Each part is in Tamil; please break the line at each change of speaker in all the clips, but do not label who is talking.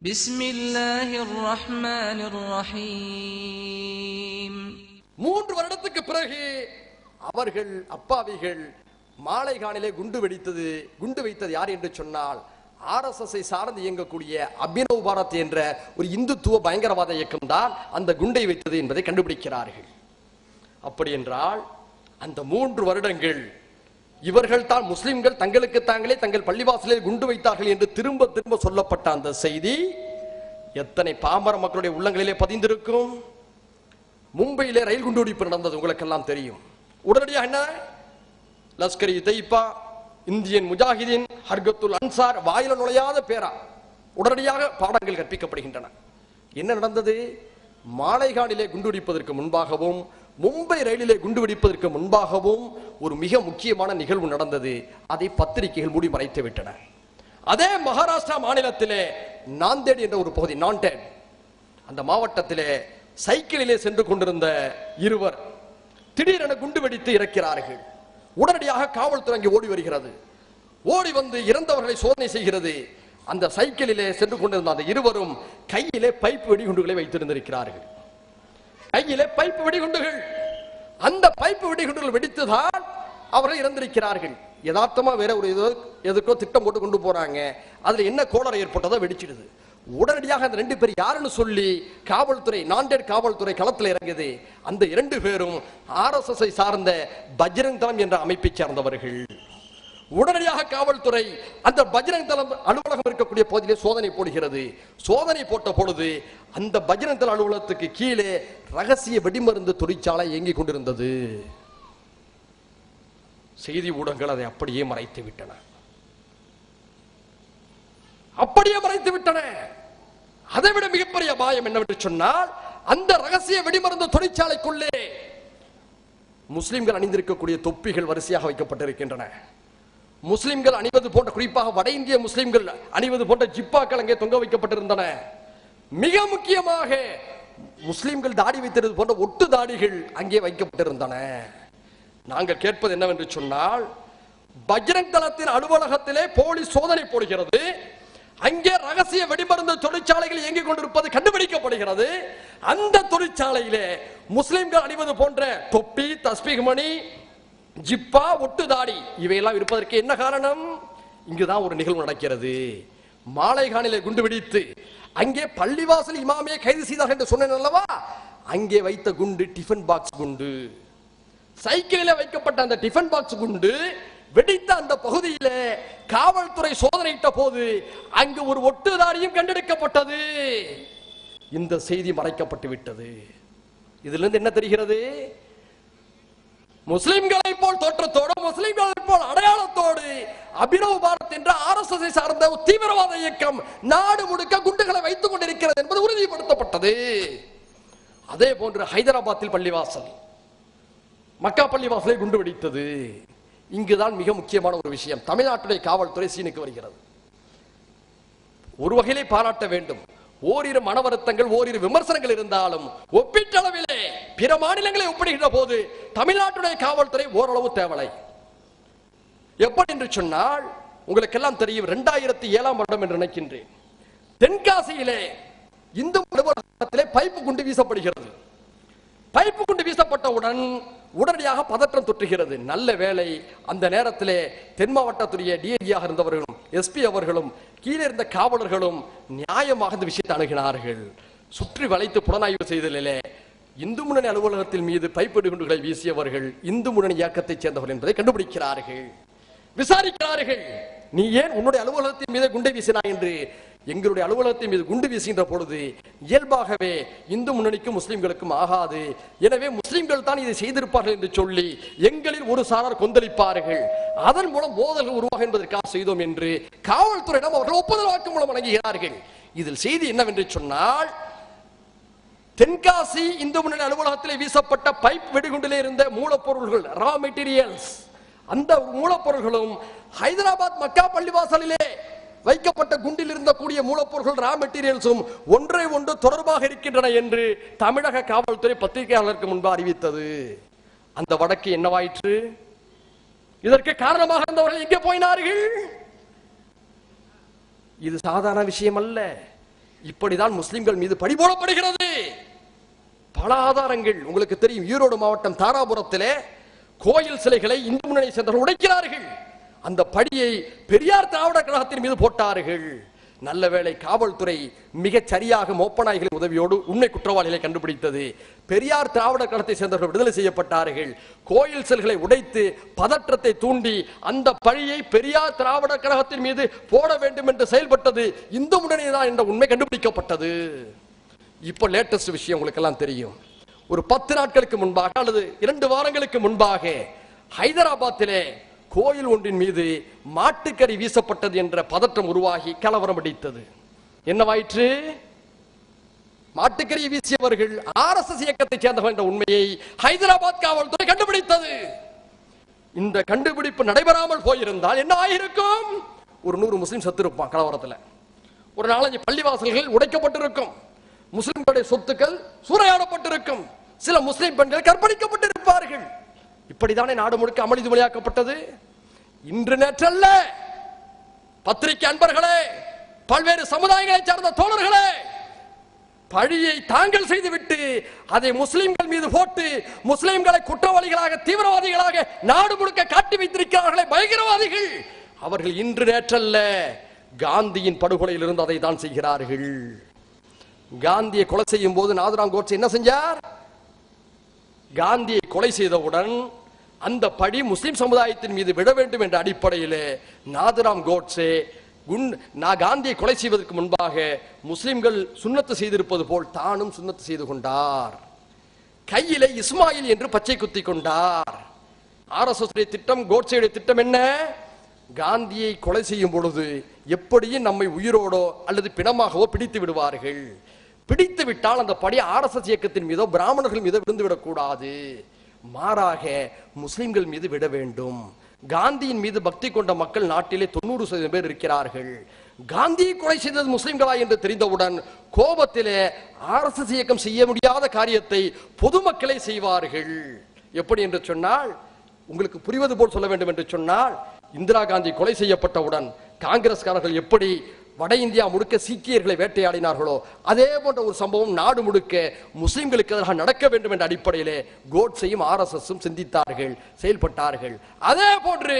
பிஸ்மில்லாஹிர் ரஹ்மானிர் ரஹீம்.
3 வருடத்துக்கு பிறகு அவர்கள் அப்பாவிகள் மாலைகானிலே குண்டு வைத்தது யார் என்று சொன்னால் RSS சார்ந்து இயங்கக்கூடிய அபினவ் பாரத் என்ற ஒரு இந்துத்துவ பயங்கரவாத இயக்கம் தான் அந்த குண்டை வைத்தது என்பதை கண்டுபிடிக்கிறார்கள். அப்படி என்றால் அந்த 3 வருடங்கள் இவர்கள் தான் முஸ்லிம்கள் தங்களுக்கு தாங்களே தங்கள் பள்ளிவாசலில் குண்டு வைத்தார்கள் என்று திரும்ப திரும்ப சொல்லப்பட்ட அந்த செய்தி எத்தனை பாமர மக்களுடைய உள்ளங்களிலே பதிந்திருக்கும். மும்பையிலே ரயில் குண்டுவெடிப்பு நடந்தது, உங்களுக்கெல்லாம் தெரியும். உடனடியாக என்ன, லஷ்கர் தொய்பா, இந்தியன் முஜாஹிதீன், ஹர்கத்துல் அன்சார், வாயில நுழையாத பேரா உடனடியாக பாடங்கள் கற்பிக்கப்படுகின்றன. என்ன நடந்தது? மாலைகானிலே குண்டுவெடிப்பதற்கு முன்பாகவும் மும்பை ரயிலிலே குண்டு வெடிப்பதற்கு முன்பாகவும் ஒரு மிக முக்கியமான நிகழ்வு நடந்தது. அதை பத்திரிகைகள் மூடி மறைத்து விட்டன. அதே மகாராஷ்டிரா மாநிலத்திலே நாந்தேட் என்ற ஒரு பகுதி, நாந்தேட், அந்த மாவட்டத்திலே சைக்கிளிலே சென்று கொண்டிருந்த இருவர் திடீரென குண்டு வெடித்து இறக்கிறார்கள். உடனடியாக காவல்துறை அங்கே ஓடி வருகிறது. ஓடி வந்து இறந்தவர்களை சோதனை செய்கிறது. அந்த சைக்கிளிலே சென்று கொண்டிருந்த அந்த இருவரும் கையிலே பைப்பு வெடிகுண்டுகளை வைத்திருந்திருக்கிறார்கள். கையிலே பைப்பு வெடிகுண்டுகள். அந்த பைப்பு வெடிகுண்டுகள் வெடித்துதான் அவர்கள் இறந்திருக்கிறார்கள். யதார்த்தமா வேற ஒரு எதுக்கோ திட்டம் போட்டு கொண்டு போறாங்க. அதுல என்ன கோளாறு ஏற்பட்டதோ வெடிச்சிடுது. உடனடியாக அந்த 2 பேர் யாருன்னு சொல்லி காவல்துறை, நாந்தேட் காவல்துறை களத்தில் இறங்குது. அந்த 2 பேரும் RSS சார்ந்த பஜ்ரங் தளம் என்ற அமைப்பை சார்ந்தவர்கள். உடனடியாக காவல்துறை அந்த பஜ்ரங் தளம் அலுவலகம் இருக்கக்கூடிய பகுதியிலே சோதனை போடுகிறது. சோதனை போட்ட பொழுது அந்த பஜ்ரங் தளம் அலுவலகத்துக்கு கீழே ரகசிய வெடிமருந்து தொழிற்சாலை இயங்கிக் கொண்டிருந்தது. செய்தி ஊடகங்கள் அதை அப்படியே மறைத்து விட்டன. அதைவிட மிகப்பெரிய அபாயம் என்னவென்று சொன்னால், அந்த ரகசிய வெடிமருந்து தொழிற்சாலைக்குள்ளே முஸ்லிம்கள் அணிந்திருக்கக்கூடிய தொப்பிகள் வரிசையாக வைக்கப்பட்டிருக்கின்றன. முஸ்லிம்கள் அணிவது போன்ற, குறிப்பாக வட இந்திய முஸ்லிம்கள் அணிவது போன்ற ஜிப்பாக்கள் அங்கே தொங்க வைக்கப்பட்டிருந்தன. மிக முக்கியமாக முஸ்லிம்கள் தாடி வைத்திருந்தது போன்ற ஒட்டு தாடிகள் அங்கே வைக்கப்பட்டிருந்தன. நாங்கள் கேட்பது என்னவென்று சொன்னால், பஜ்ரங் தளத்தின் அலுவலகத்திலே போலீஸ் சோதனை போடுகிறது. அங்கே ரகசிய வெடிமருந்து தொழிற்சாலைகள் இயங்கிக் கொண்டிருப்பது கண்டுபிடிக்கப்படுகிறது. அந்த தொழிற்சாலையிலே முஸ்லிம்கள் அணிவது போன்ற தொப்பி, தஸ்பீக் மணி, ஜிப்பா, ஒட்டு தாடி இவையெல்லாம் இருப்பதற்கு என்ன காரணம்? இங்குதான் ஒரு நிகழ்வு நடக்கிறது. மாலைகானிலே குண்டு வெடித்து அங்கே பள்ளிவாசல் இமாமே கைது செய்தார்கள் என்று சொன்னேன் அல்லவா? அங்கே வைத்த குண்டு டிஃபன் பாக்ஸ் குண்டு. சைக்கிளில் வைக்கப்பட்ட அந்த டிஃபன் பாக்ஸ் குண்டு வெடித்த அந்த பகுதியிலே காவல்துறை சோதனையிட்ட போது அங்கு ஒரு ஒட்டுதாரியும் கண்டெடுக்கப்பட்டது. இந்த செய்தி மறைக்கப்பட்டு விட்டது. இதிலிருந்து என்ன தெரிகிறது? முஸ்லிம்களை போல் தோற்றத்தோடு, முஸ்லிம்களை போல் அடையாளத்தோடு அபினவ் பாரத் என்ற RSS சார்ந்த தீவிரவாத இயக்கம் நாடு முழுக்க குண்டுகளை வைத்துக் கொண்டிருக்கிறது என்பது உறுதிப்படுத்தப்பட்டது. அதே போன்று ஹைதராபாத்தில் பள்ளிவாசல், மக்கா பள்ளிவாசலை குண்டு வெடித்தது. இங்குதான் மிக முக்கியமான ஒரு விஷயம். தமிழ்நாட்டுடைய காவல்துறை சீனுக்கு வருகிறது. ஒரு வகையிலே பாராட்ட வேண்டும். ஓரிரு மன வருத்தங்கள், ஓரிரு விமர்சனங்கள் இருந்தாலும் ஒப்பீட்டளவிலே பிற மாநிலங்களை ஒப்பிடுகின்ற போது தமிழ்நாட்டுடைய காவல்துறை ஓரளவு தேவலை. எப்படி என்று சொன்னால், உங்களுக்கு எல்லாம் தெரியும், 2007ஆம் வருடம் என்று நினைக்கின்றேன், தென்காசியிலே இந்து அலுவலகத்திலே பைப்பு குண்டு வீசப்படுகிறது. பைப்பு குண்டு வீசப்பட்டவுடன் உடனடியாக பதற்றம் தொற்றுகிறது. நல்ல வேளை அந்த நேரத்திலே தென் மாவட்டத்துடைய DIG-யாக இருந்தவர்களும் SP அவர்களும் கீழே இருந்த காவலர்களும் நியாயமாக இந்த விஷயத்தை அணுகினார்கள். சுற்றி வளைத்து புலனாய்வு செய்ததிலே இந்து முன்னணி அலுவலகத்தின் மீது பைப்பு வெடிகுண்டுகளை வீசியவர்கள் இந்து முன்னணி இயக்கத்தைச் சேர்ந்தவர்கள் என்பதை கண்டுபிடிக்கிறார்கள். விசாரிக்கிறார்கள். நீ ஏன் உன்னுடைய அலுவலகத்தின் மீது குண்டை வீசினாய் என்று. எங்களுடைய அலுவலகத்தின் மீது குண்டு வீசுகின்ற பொழுது இயல்பாகவே இந்து முன்னணிக்கும் முஸ்லிம்களுக்கும் ஆகாது, எனவே முஸ்லிம்கள் தான் இதை செய்திருப்பார்கள் என்று சொல்லி எங்களில் ஒரு சாரார் கொந்தளிப்பார்கள், அதன் மூலம் மோதல்கள் உருவாக என்பதற்காக செய்தோம் என்று காவல்துறையிடம் அவர்கள் ஒப்புதல் வாக்குமூலம் வழங்குகிறார்கள். இதில் செய்தி என்னவென்று சொன்னால், தென்காசி இந்து முன்னணி அலுவலகத்திலே வீசப்பட்ட பைப் வெடிகுண்டிலே இருந்த மூலப்பொருள்கள், ரா மெட்டீரியல்ஸ், அந்த மூலப்பொருள்களும் ஹைதராபாத் மக்கா பள்ளிவாசலிலே வைக்கப்பட்ட குண்டில் இருந்தக்கூடிய மூலப்பொருட்கள், ரா மெட்டீரியல்ஸும் ஒன்றை ஒன்று தொடர்பாக இருக்கின்றன என்று தமிழக காவல்துறை பத்திரிகையாளருக்கு முன்பு அறிவித்தது. அந்த வழக்கு என்னவாயிற்று? இதற்கு காரணமாக இருந்தவர்கள் எங்கே போயினார்கள்? இது சாதாரண விஷயம் அல்ல. இப்படிதான் முஸ்லிம்கள் மீது பழி போடப்படுகிறது. பல ஆதாரங்கள் உங்களுக்கு தெரியும். ஈரோடு மாவட்டம் தாராபுரத்திலே கோயில் சிலைகளை இந்து முன்னணி சேர்ந்தவர்கள் உடைக்கிறார்கள். அந்த பழியை பெரியார் திராவிட கழகத்தின் மீது போட்டார்கள். நல்ல வேளை காவல்துறை மிகச் சரியாக மோப்பநாய்களின் உதவியோடு உண்மை குற்றவாளிகளை கண்டுபிடித்தது. பெரியார் திராவிட கழகத்தை சேர்ந்தவர்கள் விடுதலை செய்யப்பட்டார்கள். கோயில் சிலைகளை உடைத்து பதற்றத்தை தூண்டி அந்த பழியை பெரியார் திராவிட கழகத்தின் மீது போட வேண்டும் என்று செயல்பட்டது இந்து முன்னணி தான் என்ற உண்மை கண்டுபிடிக்கப்பட்டது. இப்போ லேட்டஸ்ட் விஷயம் உங்களுக்கு எல்லாம் தெரியும். ஒரு 10 நாட்களுக்கு முன்பாக அல்லது 2 வாரங்களுக்கு முன்பாக ஹைதராபாத்திலே கோயில் ஒன்றின் மீது மாட்டுக்கறி வீசப்பட்டது என்ற பதற்றம் உருவாகி கலவரம் அடித்தது. என்னவாயிற்று? மாட்டுக்கறி வீசியவர்கள் RSS இயக்கத்தை சேர்ந்தவர்கள் என்ற உண்மையை ஹைதராபாத் காவல்துறை கண்டுபிடித்தது. இந்த கண்டுபிடிப்பு நடைபெறாமல் போயிருந்தால் என்ன ஆயிருக்கும்? ஒரு 100 முஸ்லிம் செத்து இருப்பான் கலவரத்தில். ஒரு 4-5 பள்ளிவாசல்கள் உடைக்கப்பட்டிருக்கும். முஸ்லிம்களுடைய சொத்துக்கள் சூறையாடப்பட்டிருக்கும். சில முஸ்லிம் பெண்கள் கற்பழிக்கப்பட்டிருப்பார்கள். இப்படித்தானே நாடு முழுக்க அமளி துமளியாக்கப்பட்டது. இன்று நேற்றல்ல. பத்திரிகை அன்பர்களே, பல்வேறு சமுதாயங்களை சார்ந்த தோழர்களே, பழியை தாங்கள் செய்துவிட்டு அதை முஸ்லிம்கள் மீது போட்டு முஸ்லிம்களை குற்றவாளிகளாக தீவிரவாதிகளாக நாடு முழுக்க காட்டி வைத்திருக்கிறார்களே பயங்கரவாதிகள், அவர்கள் இன்று நேற்றல்ல காந்தியின் படுகொலையில் இருந்து அதை தான் செய்கிறார்கள். காந்தியை கொலை செய்யும் போது நாதுராம் கோட்சே என்ன செஞ்சார்? காந்தியை கொலை செய்தவுடன் அந்த பழி முஸ்லிம் சமுதாயத்தின் மீது விட வேண்டும் என்ற அடிப்படையில் நாதுராம் கோட்சே காந்தியை கொலை செய்வதற்கு முன்பாக முஸ்லிம்கள் சுன்னத்து செய்திருப்பது போல் தானும் சுன்னத்து செய்து கொண்டார். கையிலே இஸ்மாயில் என்று பச்சை குத்தி கொண்டார். RSS திட்டம், கோட்சேயுடைய திட்டம் என்ன? காந்தியை கொலை செய்யும் பொழுது எப்படியும் நம்மை உயிரோடோ அல்லது பிணமாகவோ பிடித்து விடுவார்கள். பிடித்து விட்டால் அந்த படி RSS இயக்கத்தின் மீதோ பிராமணர்கள் மீதோ விழுந்து விடக்கூடாது, மாறாக முஸ்லிம்கள் மீது விட வேண்டும். காந்தியின் மீது பக்தி கொண்ட மக்கள் நாட்டிலே 90% பேர் இருக்கிறார்கள். காந்தியை கொலை செய்தது முஸ்லிம்களா என்று தெரிந்தவுடன் கோபத்திலே RSS இயக்கம் செய்ய முடியாத காரியத்தை பொதுமக்களை செய்வார்கள். எப்படி என்று சொன்னால், உங்களுக்கு புரிவது போல் சொல்ல வேண்டும் என்று சொன்னால், இந்திரா காந்தி கொலை செய்யப்பட்டவுடன் காங்கிரஸ்காரர்கள் எப்படி வட இந்தியா முழுக்க சீக்கியர்களை வேட்டையாடினார்களோ அதே போன்ற ஒரு சம்பவம் நாடு முழுக்க முஸ்லிம்களுக்கு எதிராக நடக்க வேண்டும் என்ற அடிப்படையிலே கோட்சேயும் RSSம் சிந்தித்தார்கள், செயல்பட்டார்கள். அதே போன்று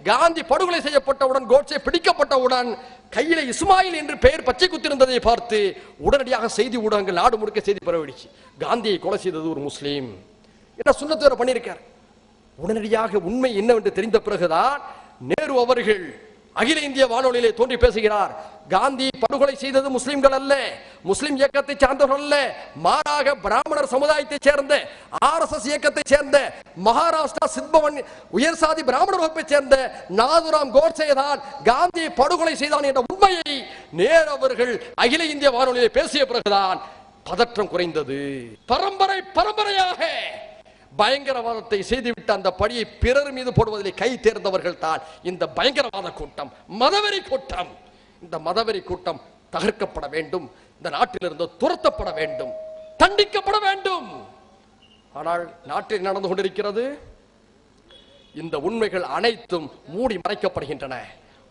காந்தி படுகொலை செய்யப்பட்டவுடன், கோட்சே பிடிக்கப்பட்டவுடன் கையில இஸ்மாயில் என்று பெயர் பச்சை குத்திருந்ததை பார்த்து உடனடியாக செய்தி ஊடகங்கள் நாடு முழுக்க செய்தி பரவிடுச்சு. காந்தியை கொலை செய்தது ஒரு முஸ்லீம் என்ன சுன்னத்து வேற பண்ணியிருக்கார். உடனடியாக உண்மை என்னவென்று தெரிந்த பிறகுதான் நேரு அவர்கள் அகில இந்திய வானொலியிலே தோன்றி பேசுகிறார். காந்தி படுகொலை செய்தது முஸ்லிம்கள் அல்ல, முஸ்லிம் இயக்கத்தை சார்ந்தவர்கள் அல்ல, மாறாக பிராமணர் சமுதாயத்தை சேர்ந்த RSS இயக்கத்தை சேர்ந்த மகாராஷ்டிரா சித்பவன் உயர் சாதி பிராமணர் வகுப்பை சேர்ந்த நாதுராம் கோட்சே தான் காந்தியை படுகொலை செய்தான் என்ற உண்மையை நேரு அவர்கள் அகில இந்திய வானொலியிலே பேசிய பிறகுதான் பதற்றம் குறைந்தது. பரம்பரையாக பயங்கரவாதத்தை செய்துவிட்டு அந்த பழியை பிறர் மீது போடுவதிலே கை தேர்ந்தவர்கள் தான் இந்த பயங்கரவாத கூட்டம், மதவெறி கூட்டம். இந்த மதவெறி கூட்டம் தகர்க்கப்பட வேண்டும், இந்த நாட்டிலிருந்து துரத்தப்பட வேண்டும், தண்டிக்கப்பட வேண்டும். ஆனால் நாட்டில் நடந்து கொண்டிருக்கிறது, இந்த உண்மைகள் அனைத்தும் மூடி மறைக்கப்படுகின்றன.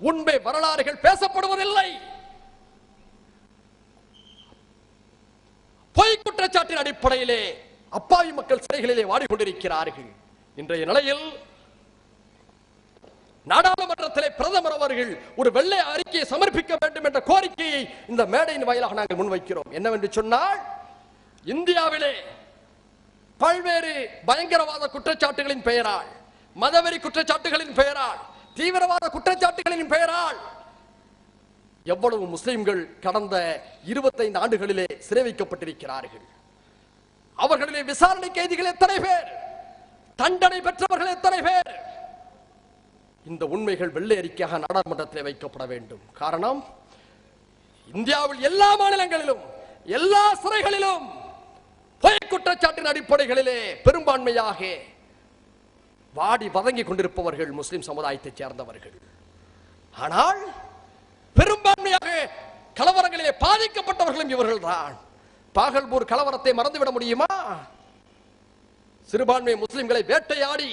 உண்மை வரலாறுகள் பேசப்படுவதில்லை. பொய் குற்றச்சாட்டின் அடிப்படையிலே அப்பாவி மக்கள் சிறைகளிலே வாடிக்கொண்டிருக்கிறார்கள். இன்றைய நிலையில் நாடாளுமன்றத்திலே பிரதமர் அவர்கள் ஒரு வெள்ளை அறிக்கையை சமர்ப்பிக்க வேண்டும் என்ற கோரிக்கையை இந்த மேடையின் வாயிலாக நாங்கள் முன்வைக்கிறோம். என்னவென்று சொன்னால், இந்தியாவிலே பல்வேறு பயங்கரவாத குற்றச்சாட்டுகளின் பெயரால், மதவெறி குற்றச்சாட்டுகளின் பெயரால், தீவிரவாத குற்றச்சாட்டுகளின் பெயரால் எவ்வளவு முஸ்லிம்கள் கடந்த 25 ஆண்டுகளிலே சிறை வைக்கப்பட்டிருக்கிறார்கள். அவர்களிலே விசாரணை கைதிகள் எத்தனை பேர், தண்டனை பெற்றவர்கள் எத்தனை பேர்? இந்த உண்மைகள் வெள்ளை அறிக்கையாக நாடாளுமன்றத்தில் வைக்கப்பட வேண்டும். காரணம், இந்தியாவில் எல்லா மாநிலங்களிலும் எல்லா சிறைகளிலும் பொய் குற்றச்சாட்டின் அடிப்படைகளிலே பெரும்பான்மையாக வாடி வதங்கி கொண்டிருப்பவர்கள் முஸ்லிம் சமுதாயத்தை சேர்ந்தவர்கள். ஆனால் பெரும்பான்மையாக கலவரங்களிலே பாதிக்கப்பட்டவர்களும் இவர்கள் தான். பாகல்பூர் கலவரத்தை மறந்துவிட முடியுமா? சிறுபான்மை முஸ்லிம்களை வேட்டையாடி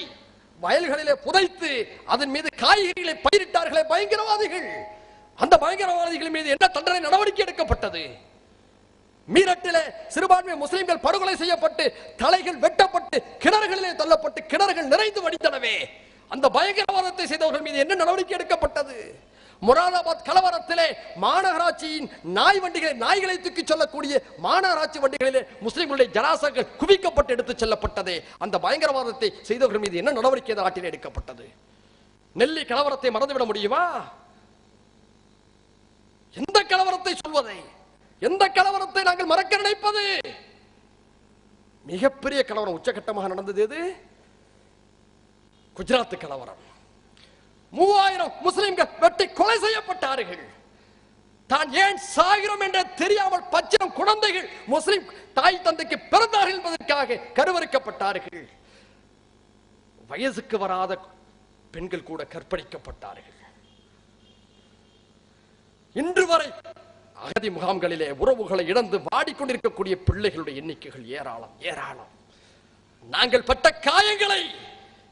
வயல்களிலே புதைத்து அதன் மீது காய்கறிகளை பயிரிட்டார்களே பயங்கரவாதிகள். அந்த பயங்கரவாதிகள் மீது என்ன தண்டனை நடவடிக்கை எடுக்கப்பட்டது? மீரட்டிலே சிறுபான்மை முஸ்லிம்கள் படுகொலை செய்யப்பட்டு தலைகள் வெட்டப்பட்டு கிணறுகளிலே தள்ளப்பட்டு கிணறுகள் நிறைந்து வடித்தனவே அந்த பயங்கரவாதத்தை செய்தவர்கள் மீது என்ன நடவடிக்கை எடுக்கப்பட்டது? முராதாபாத் கலவரத்திலே மாநகராட்சியின் நாய்களை தூக்கி செல்லக்கூடிய மாநகராட்சி வண்டிகளிலே முஸ்லிம்களுடைய ஜனாசாக்கள் குவிக்கப்பட்டு எடுத்துச் செல்லப்பட்டதே அந்த பயங்கரவாதத்தை செய்தவர்கள் மீது என்ன நடவடிக்கை நாட்டில் எடுக்கப்பட்டது? நெல்லி கலவரத்தை மறந்துவிட முடியுமா? எந்த கலவரத்தை சொல்வதை, எந்த கலவரத்தை நாங்கள் மறக்க நினைப்பது? மிகப்பெரிய கலவரம் உச்சகட்டமாக நடந்தது எது? குஜராத் கலவரம். 3000 முஸ்லிம்கள் வெட்டி கொலை செய்யப்பட்டார்கள். தான் ஏன் சாகிறோம் என்று தெரியாமல் பச்சிலம் குழந்தைகள் முஸ்லிம் தாய் தந்தைக்கு பிறந்தார்கள் என்பதற்காக கருவறுக்கப்பட்டார்கள். வயசுக்கு வராத பெண்கள் கூட கற்பழிக்கப்பட்டார்கள். இன்று வரை அகதி முகாம்களிலே உறவுகளை இழந்து வாடிக்கொண்டிருக்கக்கூடிய பிள்ளைகளுடைய எண்ணிக்கைகள் ஏராளம் ஏராளம். நாங்கள் பட்ட காயங்களை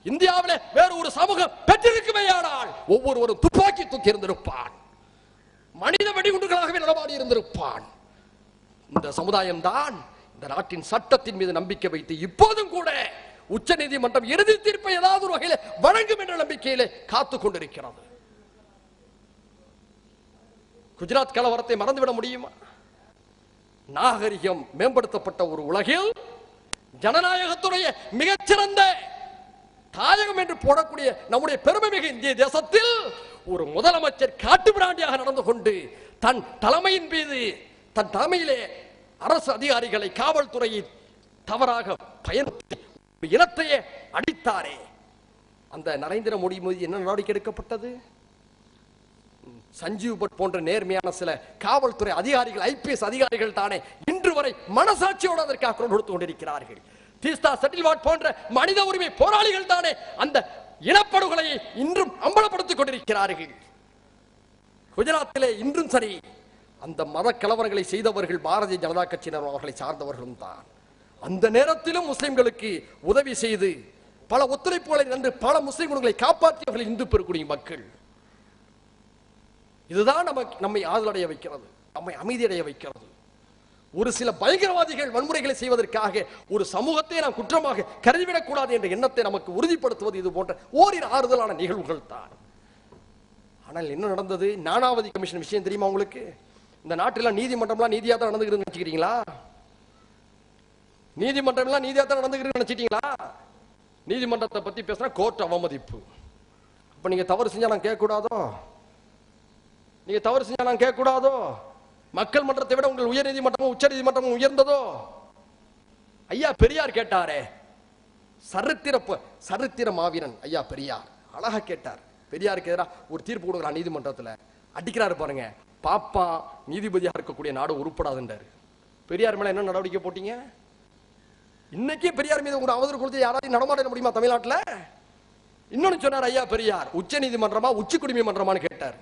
இந்தியாவிலே வேறு ஒரு சமூகம் பெற்றிருக்குமேயானால் ஒவ்வொருவரும் துப்பாக்கி தூக்கி இருந்திருப்பான், மனித வெடிகுண்டுகளாகவே நடமாடி இருந்திருப்பான். இந்த சமுதாயம் தான் இந்த நாட்டின் சட்டத்தின் மீது நம்பிக்கை வைத்து இப்போதும் கூட உச்ச நீதிமன்றம் இறுதி தீர்ப்பை ஏதாவது ஒரு வகையில் வழங்கும் என்ற நம்பிக்கையிலே காத்துக் கொண்டிருக்கிறது. குஜராத் கலவரத்தை மறந்துவிட முடியுமா? நாகரிகம் மேம்படுத்தப்பட்ட ஒரு உலகில் ஜனநாயகத்துடைய மிகச்சிறந்த தாயகம் என்று போடக்கூடிய நம்முடைய பெருமைமிகு இந்திய தேசத்தில் ஒரு முதலமைச்சர் காட்டுமிராண்டியாக நடந்து கொண்டு தன் தலைமையின் மீது தன் தலைமையிலே அரசு அதிகாரிகளை காவல்துறையை தவறாக பயன்படுத்தி இனத்தையே அடித்தாரே, அந்த நரேந்திர மோடி மீது என்ன நடவடிக்கை எடுக்கப்பட்டது? சஞ்சீவ் பட் போன்ற நேர்மையான சில காவல்துறை அதிகாரிகள், ஐபிஎஸ் அதிகாரிகள் தானே இன்று வரை மனசாட்சியோடு அதற்காக குரல் கொடுத்துக் கொண்டிருக்கிறார்கள். தீஸ்தா செட்டில்வாட் போன்ற மனித உரிமை போராளிகள் தானே அந்த இனப்படுகொலையை இன்றும் அம்பலப்படுத்திக் கொண்டிருக்கிறார்கள். குஜராத்திலே இன்றும் சரி அந்த மத கலவரங்களை செய்தவர்கள் பாரதிய ஜனதா கட்சியினர் அவர்களை சார்ந்தவர்களும் தான். அந்த நேரத்திலும் முஸ்லிம்களுக்கு உதவி செய்து பல ஒத்துழைப்புகளை நன்று பல முஸ்லிம் குடும்பங்களை காப்பாற்றியவர்கள் இந்து பெருங்குடி மக்கள். இதுதான் நம்மை ஆதலடைய வைக்கிறது, நம்மை அமைதியடைய வைக்கிறது. ஒரு சில பயங்கரவாதிகள் வன்முறைகளை செய்வதற்காக ஒரு சமூகத்தை நாம் குற்றமாக கருதிவிடக் கூடாது என்ற எண்ணத்தை நமக்கு உறுதிப்படுத்துவது இது போன்ற ஓரிரு ஆறுதலான நிகழ்வுகள் தான். ஆனால் என்ன நடந்தது? நானாவதி கமிஷன் விஷயம் தெரியுமா உங்களுக்கு? இந்த நாட்டில் நீதிமன்றம்லாம் நீதியா தான் நடந்துக்கிறது நினைச்சுக்கிறீங்களா? நீதிமன்றம் நீதியா தான் நடந்துக்கிறது நினைச்சிட்டீங்களா? நீதிமன்றத்தை பத்தி பேசினா கோர்ட் அவமதிப்பு. அப்ப நீங்க தவறு செஞ்சா நான் கேட்க கூடாதோ? நீங்க தவறு செஞ்சா நான் கேட்க கூடாதோ? மக்கள் மன்றத்தை விட உங்கள் உயர் நீதிமன்றமும் உச்ச நீதிமன்றமும் உயர்ந்ததோ? ஐயா பெரியார் கேட்டாரே, சரித்திர மாவீரன் ஐயா பெரியார் அழகா கேட்டார். பெரியாருக்கு எதிராக ஒரு தீர்ப்பு கொடுக்குறான் நீதிமன்றத்தில், அடிக்கிறாரு பாருங்க, பாப்பா நீதிபதியாக இருக்கக்கூடிய நாடு உருப்படாதுன்றாரு. பெரியார் மேல என்ன நடவடிக்கை போட்டீங்க? இன்னைக்கே பெரியார் மீது ஒரு அவதூறு கொடுத்து யாராவது நடமாட முடியுமா தமிழ்நாட்டில்? இன்னொன்னு சொன்னார் ஐயா பெரியார், உச்ச நீதிமன்றமா உச்சி குடிமை மன்றமான்னு கேட்டார்.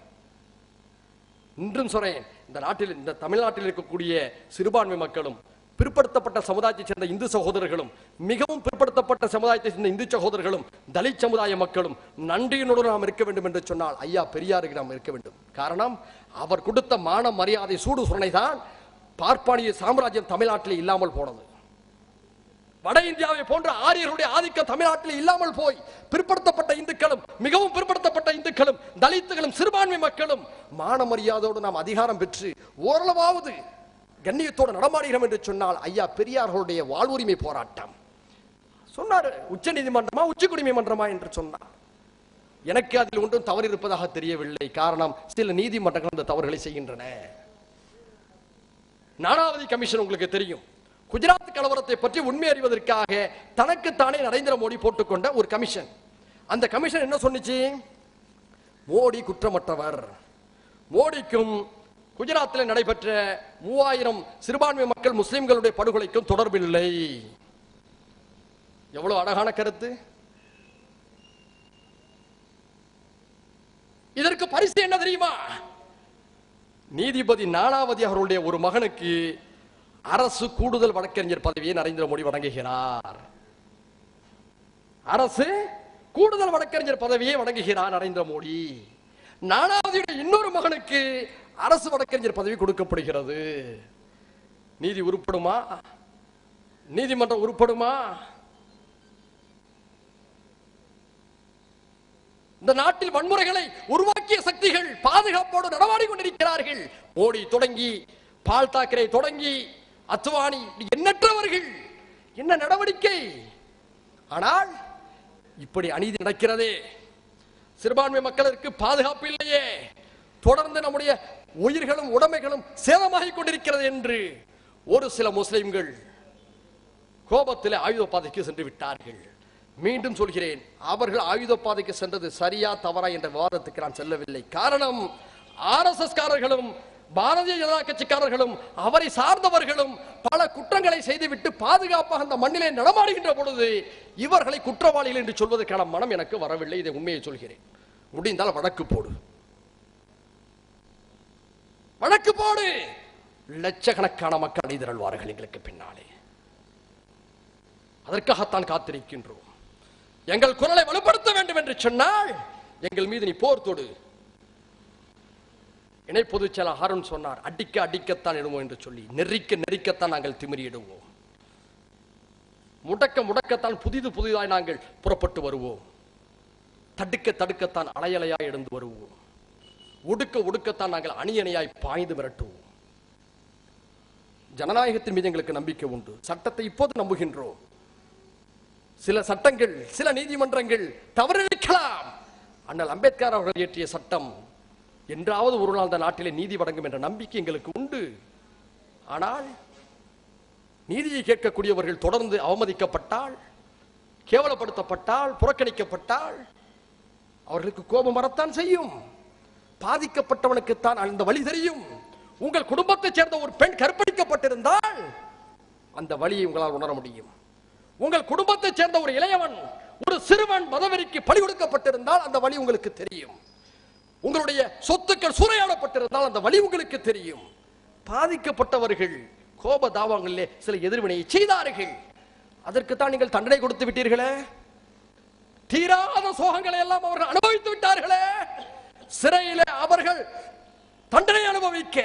இன்றும் சொல்றேன், இந்த நாட்டில் இந்த தமிழ்நாட்டில் இருக்கக்கூடிய சிறுபான்மை மக்களும் பிற்படுத்தப்பட்ட சமுதாயத்தை சேர்ந்த இந்து சகோதரர்களும் மிகவும் பிற்படுத்தப்பட்ட சமுதாயத்தை சேர்ந்த இந்து சகோதரர்களும் தலித் சமுதாய மக்களும் நன்றியினோடு நாம் இருக்க வேண்டும் என்று சொன்னால் ஐயா பெரியாருக்கு நாம் இருக்க வேண்டும். காரணம், அவர் கொடுத்த மான மரியாதை சூடு சுரணை தான் பார்ப்பானிய சாம்ராஜ்யம் தமிழ்நாட்டில் இல்லாமல் போனது. வட இந்தியாவை போன்ற ஆரியர்களுடைய ஆதிக்கம் தமிழ்நாட்டில் இல்லாமல் போய் பிற்படுத்தப்பட்ட இந்துக்களும் மிகவும் பிற்படுத்தப்பட்ட இந்துக்களும் தலித்துகளும் சிறுபான்மை மக்களும் மான மரியாதையோடு நாம் அதிகாரம் பெற்று ஓரளவாவது கண்ணியத்தோடு நடமாடுகிறோம் என்று சொன்னால் ஐயா பெரியார்களுடைய வாழ்வுரிமை போராட்டம். சொன்னார், உச்ச நீதிமன்றமா உச்ச குடிமை மன்றமா என்று சொன்னார். எனக்கு அதில் ஒன்றும் தவறு இருப்பதாக தெரியவில்லை. காரணம், சில நீதிமன்றங்கள் அந்த தவறுகளை செய்கின்றன. நானாவதி கமிஷன் உங்களுக்கு தெரியும், குஜராத் கலவரத்தை பற்றி உண்மை அறிவதற்காக தனக்குத்தானே நரேந்திர மோடி போட்டுக்கொண்ட ஒரு கமிஷன். அந்த கமிஷன் என்ன சொன்னிச்சு? மோடி குற்றமற்றவர், மோடிக்கும் குஜராத்தில் நடைபெற்ற 3000 சிறுபான்மை மக்கள் முஸ்லிம்களுடைய படுகொலைக்கும் தொடர்பில்லை. எவ்வளவு அழகான கருத்து! இதற்கு பரிசு என்ன தெரியுமா? நீதிபதி நானாவதி அவர்களுடைய ஒரு மகனுக்கு அரசு கூடுதல் வழக்கறிஞர் பதவியை நரேந்திர மோடி வழங்குகிறார். அரசு கூடுதல் வழக்கறிஞர் பதவியை வழங்குகிறார் நரேந்திர மோடி. நானாவதியுடைய இன்னொரு மகனுக்கு அரசு வழக்கறிஞர் பதவி கொடுக்கப்படுகிறது. நீதி உருப்படுமா? நீதிமன்றம் உருப்படுமா? இந்த நாட்டில் வன்முறைகளை உருவாக்கிய சக்திகள் பாதுகாப்போடு நடமாடி கொண்டிருக்கிறார்கள். மோடி தொடங்கி, பால் தாக்கரே தொடங்கி, அத்வானி, எண்ணற்றவர்கள். என்ன நடவடிக்கை? ஆனால் இப்படி அநீதி நடக்கிறதே, சிறுபான்மை மக்களுக்கு பாதுகாப்பு இல்லையே, தொடர்ந்து நம்முடைய உயிர்களும் உடைமைகளும் சேதமாகிக் கொண்டிருக்கிறது என்று ஒரு சில முஸ்லிம்கள் கோபத்தில் ஆயுத பாதைக்கு சென்று விட்டார்கள். மீண்டும் சொல்கிறேன், அவர்கள் ஆயுத பாதைக்கு சென்றது சரியா தவறா என்ற விவாதத்துக்கு நான் செல்லவில்லை. காரணம், RSS காரர்களும் பாரதிய ஜனதா கட்சிக்காரர்களும் அவரை சார்ந்தவர்களும் பல குற்றங்களை செய்துவிட்டு பாதுகாப்பாக அந்த மண்ணிலே நடமாடுகின்ற பொழுது இவர்களை குற்றவாளிகள் என்று சொல்வதற்கான மனம் எனக்கு வரவில்லை. இதை உண்மையை சொல்கிறேன். முடிந்தால் வழக்கு போடு, வழக்கு போடு. லட்சக்கணக்கான மக்கள் அணிதிரள்வார்கள் எங்களுக்கு பின்னாலே. அதற்காகத்தான் காத்திருக்கின்றோம். எங்கள் குரலை வலுப்படுத்த வேண்டும் என்று சொன்னால் எங்கள் மீது நீ போர் தொடு. இணை பொதுச் செயலாளர் ஹாரூன் சொன்னார், அடிக்க அடிக்கத்தான் இடுவோம் என்று சொல்லி, நெருக்க நெருக்கத்தான் நாங்கள் திமிரிடுவோம், முடக்க முடக்கத்தான் புதிதாய் நாங்கள் புறப்பட்டு வருவோம், தடுக்க தடுக்கத்தான் அலையலையாய் எழுந்து வருவோம், ஒடுக்க ஒடுக்கத்தான் நாங்கள் அணி அணியாய் பாய்ந்து விரட்டுவோம். ஜனநாயகத்தின் மீது எங்களுக்கு நம்பிக்கை உண்டு. சட்டத்தை இப்போது நம்புகின்றோம். சில சட்டங்கள், சில நீதிமன்றங்கள் தவறிழைக்கலாம். அண்ணல் அம்பேத்கர் அவர்கள் இயற்றிய சட்டம் என்றாவது ஒரு நாள் இந்த நாட்டிலே நீதி வழங்கும் என்ற நம்பிக்கை எங்களுக்கு உண்டு. ஆனால் நீதியை கேட்கக்கூடியவர்கள் தொடர்ந்து அவமதிக்கப்பட்டால், கேவலப்படுத்தப்பட்டால், புறக்கணிக்கப்பட்டால் அவர்களுக்கு கோபம் வரத்தான் செய்யும். பாதிக்கப்பட்டவனுக்குத்தான் அந்த வழி தெரியும். உங்கள் குடும்பத்தைச் சேர்ந்த ஒரு பெண் கற்பழிக்கப்பட்டிருந்தால் அந்த வழியை உங்களால் உணர முடியும். உங்கள் குடும்பத்தைச் சேர்ந்த ஒரு இளையவன், ஒரு சிறுவன் மதவெறிக்கு பலி கொடுக்கப்பட்டிருந்தால் அந்த வழி உங்களுக்கு தெரியும். உங்களுடைய சொத்துக்கள் சூறையாடப்பட்டிருந்தால் அந்த வழி உங்களுக்கு தெரியும். பாதிக்கப்பட்டவர்கள் கோப தாவங்களிலே சில எதிர்வினையை செய்தார்கள். அதற்குத்தான் நீங்கள் தண்டனை கொடுத்து விட்டீர்களே. தீராத சோகங்களை எல்லாம் அவர்கள் அனுபவித்து விட்டார்களே. சிறையிலே அவர்கள் தண்டனை அனுபவிக்க,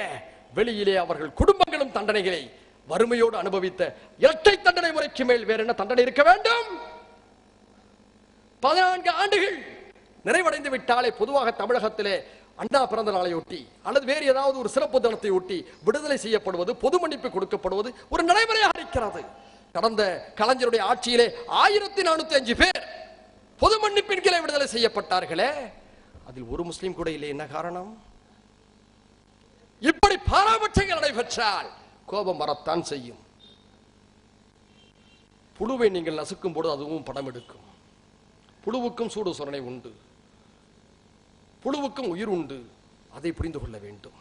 வெளியிலே அவர்கள் குடும்பங்களும் தண்டனைகளை வறுமையோடு அனுபவித்த இரட்டை தண்டனை முறைக்கு மேல் வேற என்ன தண்டனை இருக்க வேண்டும்? 14 ஆண்டுகள் நிறைவடைந்து விட்டாலே பொதுவாக தமிழகத்திலே அண்ணா பிறந்த நாளையொட்டி அல்லது வேறு ஏதாவது ஒரு சிறப்பு தினத்தை ஒட்டி விடுதலை செய்யப்படுவது, பொது மன்னிப்பு கொடுக்கப்படுவது ஒரு நடைமுறையாக இருக்கிறது. கடந்த கலைஞருடைய ஆட்சியிலே 1405 பேர் பொது மன்னிப்பின் கீழே விடுதலை செய்யப்பட்டார்களே, அதில் ஒரு முஸ்லீம் கூட இல்லை. என்ன காரணம்? இப்படி பாராபட்சங்கள் நடைபெற்றால் கோபம் வரத்தான் செய்யும். புழுவை நீங்கள் நசுக்கும் போது அதுவும் படம் எடுக்கும். புழுவுக்கும் சூடு சொரணை உண்டு, புழுவுக்கும் உயிர் உண்டு. அதை புரிந்து கொள்ள வேண்டும்.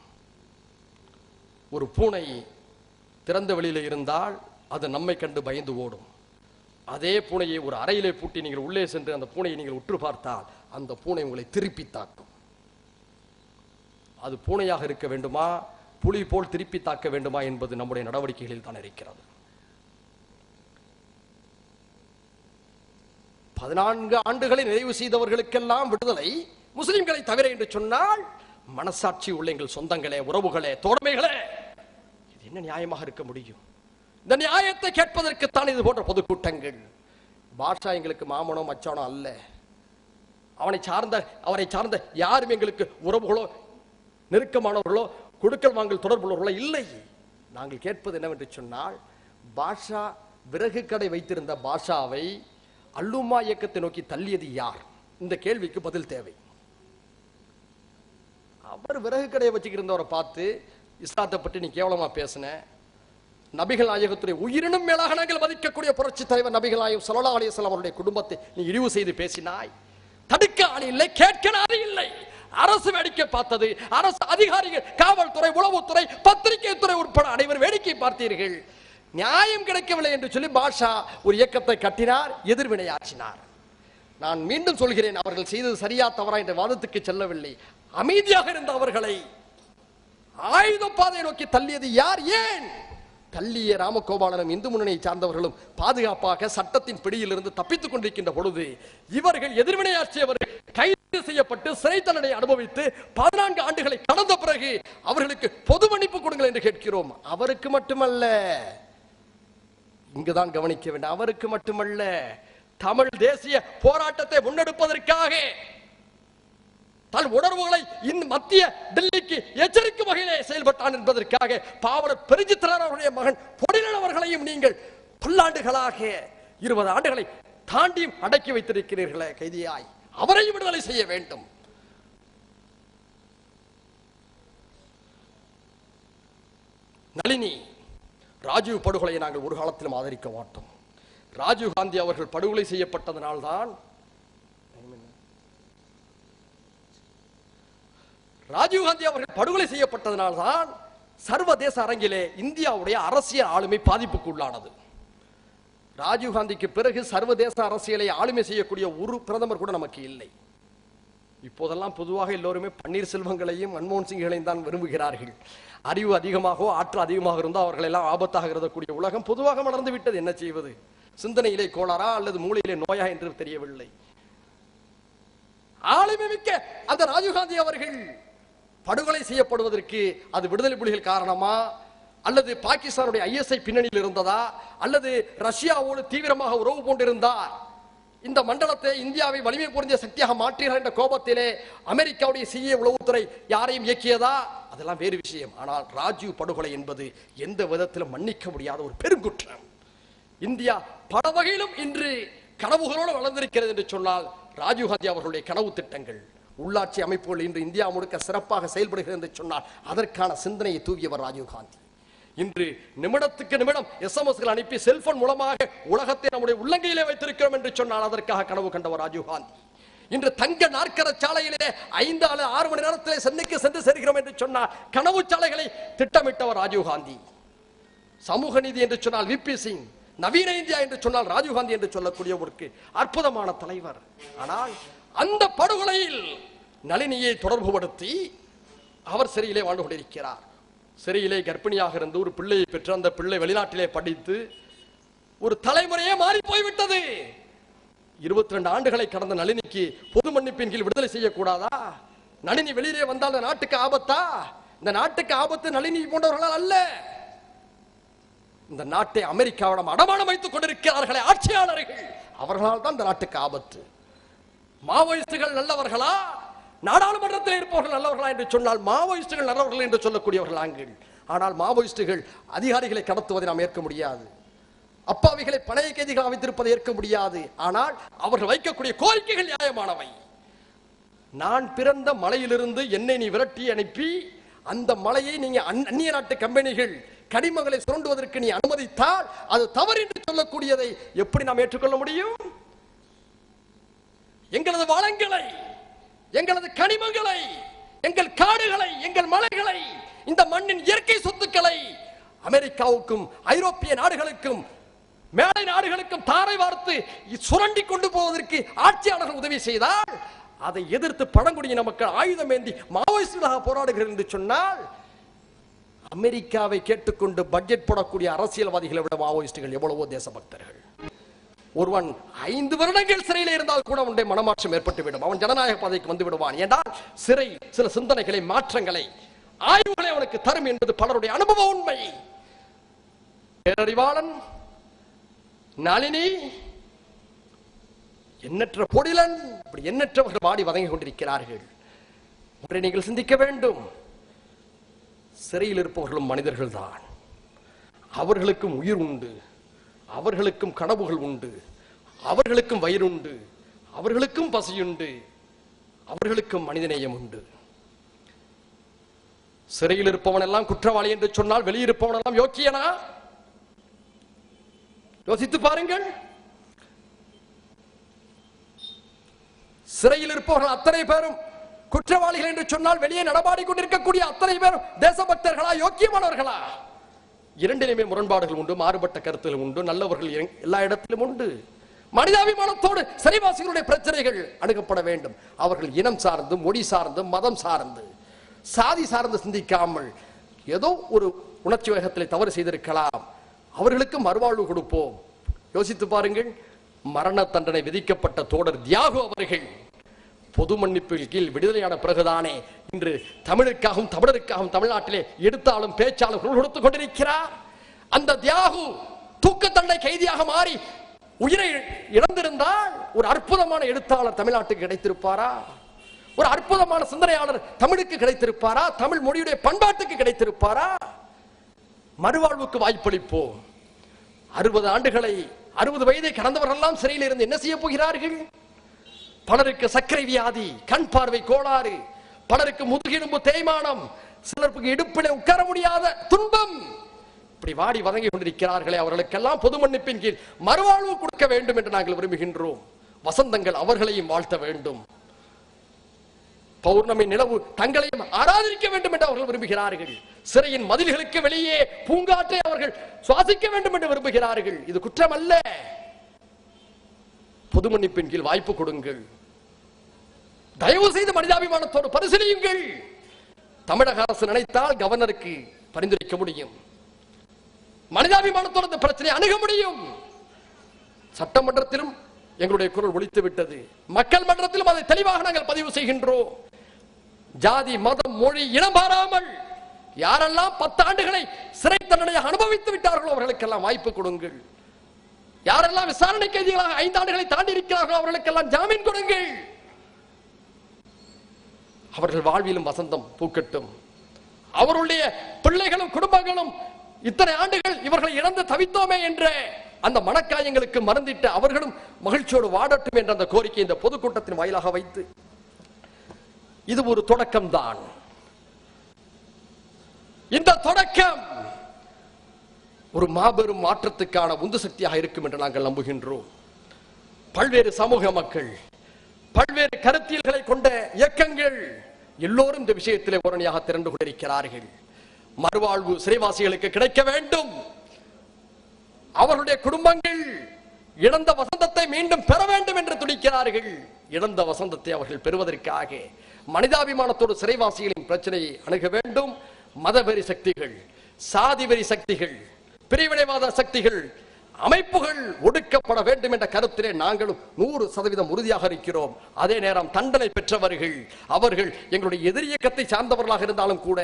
ஒரு பூனை திறந்த வெளியில இருந்தால் அது நம்மை கண்டு பயந்து ஓடும். அதே பூனையை ஒரு அறையிலே பூட்டி நீங்கள் உள்ளே சென்று அந்த பூனையை நீங்கள் உற்று பார்த்தால் அந்த பூனை உங்களை திருப்பி தாக்கும். அது பூனையாக இருக்க வேண்டுமா, புலி போல் திருப்பி தாக்க வேண்டுமா என்பது நம்முடைய நடவடிக்கைகளில் தான் இருக்கிறது. 14 ஆண்டுகளை நிறைவு செய்தவர்களுக்கெல்லாம் விடுதலை, முஸ்லிம்களை தவிர என்று சொன்னால் மனசாட்சி உள்ள எங்கள் சொந்தங்களே, உறவுகளே, தோழமைகளே, இது என்ன நியாயமாக இருக்க முடியும்? இந்த நியாயத்தை கேட்பதற்குத்தான் இது போன்ற பொதுக்கூட்டங்கள். பாஷா எங்களுக்கு மாமனோ மச்சானோ அல்ல. அவரை சார்ந்த யாரும் எங்களுக்கு உறவுகளோ நெருக்கமானவர்களோ கொடுக்கல் வாங்கல் தொடர்புள்ளவர்களோ இல்லை. நாங்கள் கேட்பது என்னவென்று சொன்னால், பாஷா விறகு கடை வைத்திருந்த பாஷாவை அல்லுமா இயக்கத்தை நோக்கி தள்ளியது யார்? இந்த கேள்விக்கு பதில் தேவை. அவர் விறகு கடையை வச்சுக்கிருந்தவரை பார்த்து, இஸ்லாத்தை பற்றி நீ கேவலமா பேசின, நபிகள் நாயகத்துடைய உயிரினும் மேலாக நாங்கள் மதிக்கக்கூடிய புரட்சி தலைவர் நபிகள் நாயகம் ஸல்லல்லாஹு அலைஹி வஸல்லம் அவருடைய குடும்பத்தை நீ இழிவு செய்து பேசினாய். தடுக்க ஆள் இல்லை, கேட்க ஆள் இல்லை. அரசு வேடிக்கை பார்த்தது. அரசு அதிகாரிகள், காவல்துறை, உளவுத்துறை, பத்திரிகை துறை உட்பட அனைவரும் வேடிக்கை பார்த்தீர்கள். நியாயம் கிடைக்கவில்லை என்று சொல்லி பாஷா ஒரு இயக்கத்தை கட்டினார், எதிர்வினையாற்றினார். நான் மீண்டும் சொல்கிறேன், அவர்கள் செய்தது சரியா தவறா என்ற வாதத்துக்கு செல்லவில்லை. அமைதியாக இருந்த அவர்களை ஆயுத பாதையை நோக்கி தள்ளியது யார்? ஏன்? தள்ளிய ராமகோபாலனும் இந்து முன்னணியை சார்ந்தவர்களும் பாதுகாப்பாக சட்டத்தின் பிடியிலிருந்து தப்பித்துக் கொண்டிருக்கின்ற பொழுது இவர்கள் எதிர்வினையாற்றியவர்கள் கைது செய்யப்பட்டு சிறை தண்டனை அனுபவித்து 14 ஆண்டுகளை கடந்த பிறகு அவர்களுக்கு பொது மன்னிப்பு கொடுங்கள் என்று கேட்கிறோம். அவருக்கு மட்டுமல்ல, இங்குதான் கவனிக்க வேண்டும், அவருக்கு மட்டுமல்ல, தமிழ் தேசிய போராட்டத்தை முன்னெடுப்பதற்காக தன் உணர்வுகளை இந்த மத்திய டெல்லிக்கு எச்சரிக்கும் வகையிலே செயல்பட்டான் என்பதற்காக பாவலர் பெருஞ்சித்திரனார் அவருடைய மகன் பொடிலன் அவர்களையும் நீங்கள் பல்லாண்டுகளாக 20 ஆண்டுகளை தாண்டியும் அடக்கி வைத்திருக்கிறீர்களே கைதியாய், அவரையும் விடுதலை செய்ய வேண்டும். நளினி ராஜீவ் படுகொலையை நாங்கள் ஒரு காலத்திலும் ஆதரிக்க மாட்டோம். ராஜீவ் காந்தி அவர்கள் படுகொலை செய்யப்பட்டதனால்தான் சர்வதேச அரங்கிலே இந்தியாவுடைய அரசியல் ஆளுமை பாதிப்புக்கு உள்ளானது. ராஜீவ் காந்திக்கு பிறகு சர்வதேச அரசியலை ஆளுமை செய்யக்கூடிய ஒரு பிரதமர் கூட நமக்கு இல்லை. இப்போதெல்லாம் பொதுவாக எல்லோருமே பன்னீர்செல்வங்களையும் மன்மோகன் சிங்களையும் தான் விரும்புகிறார்கள். அறிவு அதிகமாக ஆற்றல் அதிகமாக இருந்தால் அவர்கள் எல்லாம் ஆபத்தாக கருதக்கூடிய உலகம் பொதுவாக மலர்ந்து விட்டது. என்ன செய்வது? சிந்தனையிலே கோளாறா அல்லது மூளையிலே நோயா என்று தெரியவில்லை. ஆளுமை மிக்க அந்த ராஜீவ்காந்தி அவர்கள் படுகொலை செய்யப்படுவதற்கு அது விடுதலை புலிகள் காரணமா, அல்லது பாகிஸ்தானுடைய ISI பின்னணியில் இருந்ததா, அல்லது ரஷ்யாவோடு தீவிரமாக உறவு கொண்டிருந்தார், இந்த மண்டலத்தை இந்தியாவை வலிமை பொருந்திய சக்தியாக மாற்றுகிற என்ற கோபத்திலே அமெரிக்காவுடைய CIA உளவுத்துறை யாரையும் இயக்கியதா, அதெல்லாம் வேறு விஷயம். ஆனால் ராஜீவ் படுகொலை என்பது எந்த விதத்திலும் மன்னிக்க முடியாத ஒரு பெருங்குற்றம். இந்தியா பல வகையிலும் இன்று கனவுகளோடு வளர்ந்திருக்கிறது என்று சொன்னால் ராஜீவ்காந்தி அவர்களுடைய கனவு திட்டங்கள், உள்ளாட்சி அமைப்புகள் இன்று இந்தியா முழுக்க சிறப்பாக செயல்படுகிறது என்று சொன்னால் அதற்கான சிந்தனையை தூவியவர் ராஜீவ்காந்தி. இன்று நிமிடத்துக்கு நிமிடம் SMS அனுப்பி செல்போன் மூலமாக உலகத்தை நம்முடைய உள்ளங்கையிலே வைத்திருக்கிறோம் என்று சொன்னால் அதற்காக கனவு கண்டவர் ராஜீவ்காந்தி. இன்று தங்க நாற்கர சாலையிலே 5 அல்லது 6 மணி நேரத்திலே சென்னைக்கு சென்று சேர்க்கிறோம் என்று சொன்னால் கனவு சாலைகளை திட்டமிட்டவர் ராஜீவ்காந்தி. சமூக நீதி என்று சொன்னால் VP சிங், நவீன இந்தியா என்று சொன்னால் ராஜீவ்காந்தி என்று சொல்லக்கூடிய ஒரு அற்புதமான தலைவர். ஆனால் அந்த படுகொலையில் நளினியை தொடர்புபடுத்தி அவர் சிறையிலே வாழ்ந்து கொண்டிருக்கிறார். சிறையிலே கர்ப்பிணியாக இருந்து ஒரு பிள்ளையை பெற்று அந்த பிள்ளை வெளிநாட்டிலே படித்து ஒரு தலைமுறையே மாறி போய்விட்டது. 22 ஆண்டுகளை கடந்த நளினிக்கு பொது மன்னிப்பின் கீழ் விடுதலை செய்யக்கூடாதா? நளினி வெளியிலே வந்தால் இந்த நாட்டுக்கு ஆபத்தா? இந்த நாட்டுக்கு ஆபத்து நளினி போன்றவர்களால் அல்ல, இந்த நாட்டை அமெரிக்காவிடம் அடமானம் வைத்துக் கொண்டிருக்கிறார்களே ஆட்சியாளர்கள், அவர்களால் தான் இந்த நாட்டுக்கு ஆபத்து. மாவோயிஸ்டுகள் நல்லவர்களா, நாடாளுமன்றத்தில் இருப்பவர்கள் நல்லவர்களா என்று சொன்னால் மாவோயிஸ்டுகள் நல்லவர்கள் என்று சொல்லக்கூடியவர்கள் நாங்கள். ஆனால் மாவோயிஸ்டுகள் அதிகாரிகளை கடத்துவதை நாம் ஏற்க முடியாது, அப்பாவிகளை பணைய கைதிகள் அமைத்திருப்பதை ஏற்க முடியாது. ஆனால் அவர்கள் வைக்கக்கூடிய கோரிக்கைகள் நியாயமானவை. நான் பிறந்த மலையிலிருந்து என்னை நீ விரட்டி அனுப்பி அந்த மலையை நீங்க அந்நிய நாட்டு கம்பெனிகள் கனிமங்களை சுரண்டுவதற்கு நீ அனுமதித்தால் அது தவறு என்று சொல்லக்கூடியதை எப்படி நாம் ஏற்றுக்கொள்ள முடியும்? எங்களது வளங்களை, எங்களது கனிமங்களை, எங்கள் காடுகளை, எங்கள் மலைகளை, இந்த மண்ணின் இயற்கை சொத்துக்களை அமெரிக்காவுக்கும் ஐரோப்பிய நாடுகளுக்கும் மேலை நாடுகளுக்கும் தாரை வார்த்து சுரண்டி கொண்டு போவதற்கு ஆட்சியாளர்கள் உதவி செய்தால் அதை எதிர்த்து பழங்குடியின மக்கள் ஆயுதம் ஏந்தி மாவோயிஸ்டுகளாக போராடுகிறார்கள் என்று சொன்னால் அமெரிக்காவை கேட்டுக்கொண்டு பட்ஜெட் போடக்கூடிய அரசியல்வாதிகளை விட மாவோயிஸ்டுகள் எவ்வளவோ தேசபக்தர்கள். ஒருவன் 5 வருடங்கள் சிறையில் இருந்தால் கூட அவனுடைய மனமாற்றம் ஏற்பட்டுவிடும், அவன் ஜனநாயக பாதைக்கு வந்து விடுவான். என்றால் சிறை சில சிந்தனைகளை, மாற்றங்களை, ஆய்வுகளை அவனுக்கு தரும் என்பது பலருடைய அனுபவ உண்மை. பேரறிவாளன், நளினி, எண்ணற்ற பொடிலன், இப்படி எண்ணற்றவர்கள் வாடி வதங்கி கொண்டிருக்கிறார்கள். ஒன்றை நீங்கள் சிந்திக்க வேண்டும், சிறையில் இருப்பவர்களும் மனிதர்கள் தான், அவர்களுக்கும் உயிர் உண்டு, அவர்களுக்கும் கனவுகள் உண்டு, அவர்களுக்கும் வயிறு உண்டு, அவர்களுக்கும் பசியுண்டு, அவர்களுக்கும் மனிதநேயம் உண்டு. சிறையில் இருப்பவன் எல்லாம் குற்றவாளி என்று சொன்னால் வெளியிருப்பவன் எல்லாம் யோக்கியனா? யோசித்து பாருங்கள். சிறையில் இருப்பவர்கள் அத்தனை பேரும் குற்றவாளிகள் என்று சொன்னால் வெளியே நடமாடி கொண்டிருக்கக்கூடிய அத்தனை பேரும் தேசபக்தர்களா, யோக்கியமானவர்களா? இரண்டிலுமே முரண்பாடுகள் உண்டு, மாறுபட்ட கருத்துகள் உண்டு, நல்லவர்கள் எல்லா இடத்திலும் உண்டு. மனிதாபிமானத்தோடு சிறைவாசிகளுடைய பிரச்சனைகள் அணுகப்பட வேண்டும். அவர்கள் இனம் சார்ந்து, மொழி சார்ந்து, மதம் சார்ந்து, சாதி சார்ந்து சிந்திக்காமல் ஏதோ ஒரு உணர்ச்சி வேகத்திலே தவறு செய்திருக்கலாம், அவர்களுக்கு மறுவாழ்வு கொடுப்போம். யோசித்து பாருங்கள், மரண தண்டனை விதிக்கப்பட்ட தோடர் தியாகு அவர்கள் பொது மன்னிப்பில் கீழ் விடுதலையான பிறகுதானே இன்று தமிழுக்காகவும் தமிழருக்காகவும் தமிழ்நாட்டிலே எடுத்தாலும் பேச்சாலும் குரல் கொடுத்துக் கொண்டிருக்கிறார். அந்த தியாகு தூக்க தண்டனை கைதியாக மாறி உயிரை இழந்திருந்தால் ஒரு அற்புதமான எழுத்தாளர் தமிழ்நாட்டுக்கு கிடைத்திருப்பாரா? ஒரு அற்புதமான சிந்தனையாளர் தமிழுக்கு கிடைத்திருப்பாரா? தமிழ் மொழியுடைய பண்பாட்டுக்கு கிடைத்திருப்பாரா? மறுவாழ்வுக்கு வாய்ப்பளிப்போம். 60 ஆண்டுகளை 60 வயதை கடந்தவர்கள் எல்லாம் சிறையில் இருந்து என்ன செய்ய போகிறார்கள்? பலருக்கு சர்க்கரை வியாதி, கண் பார்வை கோளாறு, பலருக்கு முதுகெலும்பு தேய்மானம், சிலருக்கு இடுப்பிலே உட்கார முடியாத துன்பம், இப்படி வாடி வதங்கி கொண்டிருக்கிறார்களே, அவர்களுக்கெல்லாம் பொது மன்னிப்பின் கீழ் மறுவாழ்வு கொடுக்க வேண்டும் என்று நாங்கள் விரும்புகின்றோம். வசந்தங்கள் அவர்களையும் வாழ்த்த வேண்டும். பௌர்ணமி நிலவு தங்களையும் ஆராதிக்க வேண்டும் என்று அவர்கள் விரும்புகிறார்கள். சிறையின் மதில்களுக்கு வெளியே பூங்காற்றை அவர்கள் சுவாசிக்க வேண்டும் என்று விரும்புகிறார்கள். இது குற்றம் அல்ல. பொது மன்னிப்பின் கீழ் வாய்ப்பு கொடுங்கள். தயவு செய்து மனிதாபிமானத்தோடு பரிசீலியுங்கள். தமிழக அரசு நினைத்தால் கவர்னருக்கு பரிந்துரைக்க முடியும். மனிதாபிமானத்தோடு இந்த பிரச்சனையை அணுக முடியும். சட்டமன்றத்திலும் எங்களுடைய குரல் ஒலித்து விட்டது. மக்கள் மன்றத்திலும் அதை தெளிவாக நாங்கள் பதிவு செய்கின்றோம். ஜாதி, மதம், மொழி, இனம் பாராமல் யாரெல்லாம் 10 ஆண்டுகளை சிறை தண்டனை அனுபவித்து விட்டார்களோ அவர்களுக்கெல்லாம் வாய்ப்பு கொடுங்கள். யாரெல்லாம் விசாரணை கைதிகளாக 5 ஆண்டுகளை தாண்டி இருக்கிறார்களோ அவர்களுக்கெல்லாம் ஜாமீன் கொடுங்கள். அவர்கள் வாழ்விலும் வசந்தம் பூக்கட்டும். அவருடைய பிள்ளைகளும் குடும்பங்களும் இத்தனை ஆண்டுகள் இவர்களை இழந்து தவித்தோமே என்ற அந்த மனக்காயங்களுக்கு மறந்திட்டு அவர்களும் மகிழ்ச்சியோடு வாடட்டும் என்ற அந்த கோரிக்கை இந்த பொதுக்கூட்டத்தின் வாயிலாக வைத்து, இது ஒரு தொடக்கம்தான். இந்த தொடக்கம் ஒரு மாபெரும் மாற்றத்துக்கான உந்து சக்தியாக இருக்கும் என்று நாங்கள் நம்புகின்றோம். பல்வேறு சமூக மக்கள், பல்வேறு கருத்தியல்களை கொண்ட இயக்கங்கள் எல்லோரும் இந்த விஷயத்திலே ஓரணியாக திரண்டு கொண்டிருக்கிறார்கள். மறுவாழ்வு சிறைவாசிகளுக்கு கிடைக்க வேண்டும். அவர்களுடைய குடும்பங்கள் இழந்த வசந்தத்தை மீண்டும் பெற வேண்டும் என்று துடிக்கிறார்கள். இழந்த வசந்தத்தை அவர்கள் பெறுவதற்காக மனிதாபிமானத்தோடு சிறைவாசிகளின் பிரச்சனையை அணுக வேண்டும். மதவெறி சக்திகள், சாதிவெறி சக்திகள், பிரிவினைவாத சக்திகள், அமைப்புகள் ஒடுக்கப்பட வேண்டும் என்ற கருத்திலே நாங்களும் 100% உறுதியாக இருக்கிறோம். அதே நேரம் தண்டனை பெற்றவர்கள், அவர்கள் எங்களுடைய எதிர் இயக்கத்தை சார்ந்தவர்களாக இருந்தாலும் கூட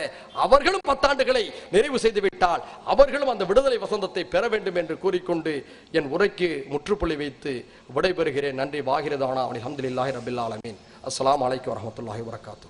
அவர்களும் 10 ஆண்டுகளை நிறைவு செய்துவிட்டால் அவர்களும் அந்த விடுதலை வசந்தத்தை பெற வேண்டும் என்று கூறிக்கொண்டு என் உரைக்கு முற்றுப்புள்ளி வைத்து விடைபெறுகிறேன். நன்றி. வாகிரதானா அல்ஹம்துலில்லாஹி ரப்பில் ஆலமீன். அஸ்ஸலாமு அலைக்கும் வரஹ்மத்துல்லாஹி வபரகாத்துஹு.